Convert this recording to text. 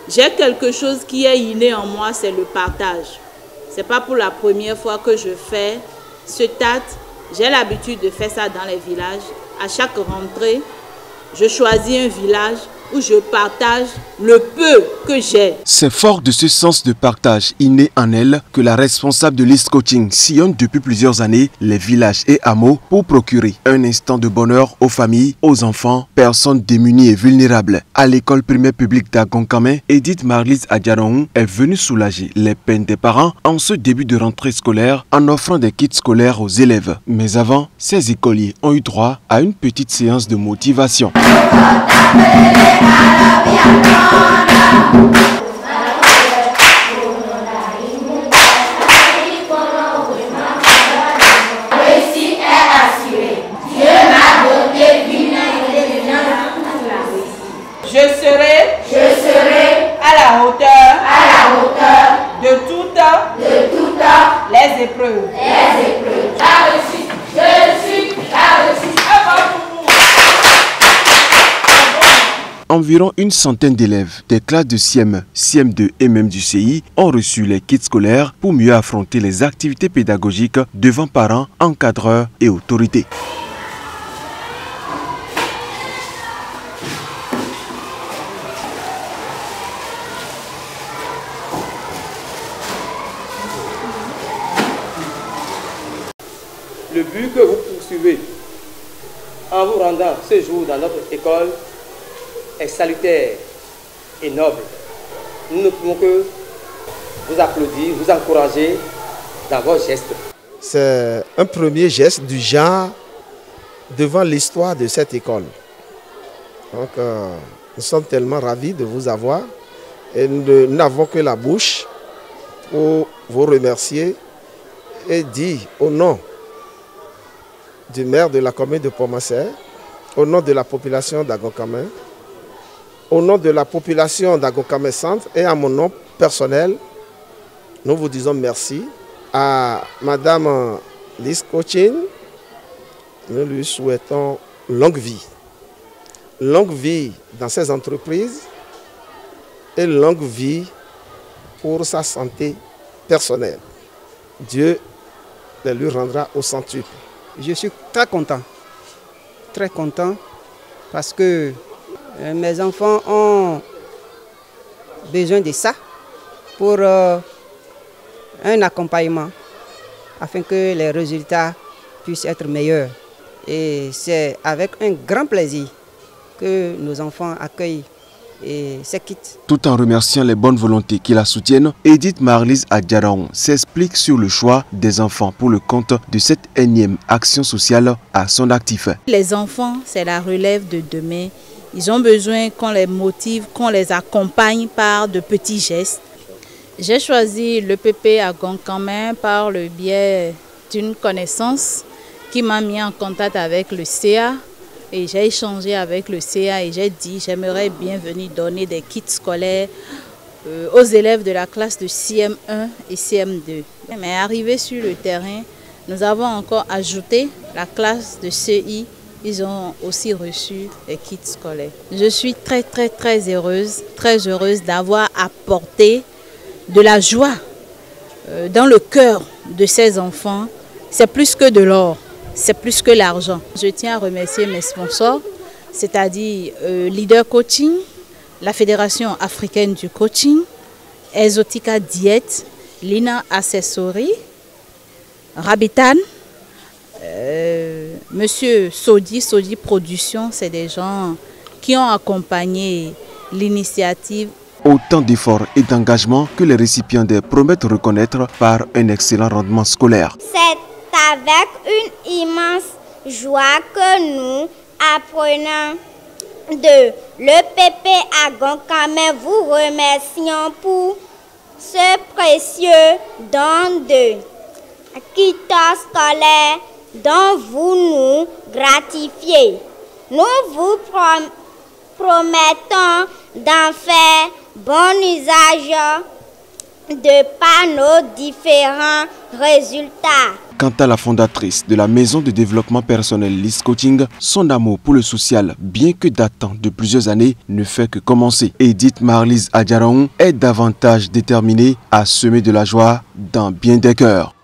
J'ai quelque chose qui est inné en moi, c'est le partage. C'est pas pour la première fois que je fais ce tat. J'ai l'habitude de faire ça dans les villages. À chaque rentrée, je choisis un village où je partage le peu que j'ai. C'est fort de ce sens de partage inné en elle que la responsable de l'East Coaching sillonne depuis plusieurs années les villages et hameaux pour procurer un instant de bonheur aux familles, aux enfants, personnes démunies et vulnérables. À l'école primaire publique d'Agonkame, Edith Marlise Adjaron est venue soulager les peines des parents en ce début de rentrée scolaire en offrant des kits scolaires aux élèves. Mais avant, ces écoliers ont eu droit à une petite séance de motivation. Je serai à la hauteur de toutes les épreuves. La réussite, je suis la réussite. Environ une centaine d'élèves des classes de CIEM, CIEM2 et même du CI ont reçu les kits scolaires pour mieux affronter les activités pédagogiques devant parents, encadreurs et autorités. Le but que vous poursuivez en vous rendant ce jour dans notre école est salutaire et noble. Nous ne pouvons que vous applaudir, vous encourager dans vos gestes. C'est un premier geste du genre devant l'histoire de cette école. Donc, nous sommes tellement ravis de vous avoir et nous n'avons que la bouche pour vous remercier et dire au nom du maire de la commune de Pomasser, au nom de la population d'Agonkame, au nom de la population d'Agonkame Centre et à mon nom personnel, nous vous disons merci. À Madame Lise Coaching, nous lui souhaitons longue vie dans ses entreprises et longue vie pour sa santé personnelle. Dieu le lui rendra au centuple. Je suis très content parce que mes enfants ont besoin de ça pour un accompagnement afin que les résultats puissent être meilleurs. Et c'est avec un grand plaisir que nos enfants accueillent ces kits. Tout en remerciant les bonnes volontés qui la soutiennent, Edith Marlise Adjaron s'explique sur le choix des enfants pour le compte de cette énième action sociale à son actif. Les enfants, c'est la relève de demain. Ils ont besoin qu'on les motive, qu'on les accompagne par de petits gestes. J'ai choisi le PP à Agonkame par le biais d'une connaissance qui m'a mis en contact avec le CA. Et j'ai échangé avec le CA et j'ai dit j'aimerais bien venir donner des kits scolaires aux élèves de la classe de CM1 et CM2. Mais arrivé sur le terrain, nous avons encore ajouté la classe de CI. Ils ont aussi reçu des kits scolaires. Je suis très heureuse d'avoir apporté de la joie dans le cœur de ces enfants. C'est plus que de l'or. C'est plus que l'argent. Je tiens à remercier mes sponsors, c'est-à-dire Leader Coaching, la Fédération africaine du coaching, Exotica Diète, Lina Accessory, Rabitan, Monsieur Sodi Production, c'est des gens qui ont accompagné l'initiative. Autant d'efforts et d'engagement que les récipiendaires promettent reconnaître par un excellent rendement scolaire. C'est avec une immense joie que nous apprenons de l'EPP Agonkame vous remercions pour ce précieux don de kit scolaire dont vous nous gratifiez. Nous vous promettons d'en faire bon usage de par nos différents résultats. Quant à la fondatrice de la maison de développement personnel Lys Coaching, son amour pour le social, bien que datant de plusieurs années, ne fait que commencer. Edith Marlise Adjaron est davantage déterminée à semer de la joie dans bien des cœurs.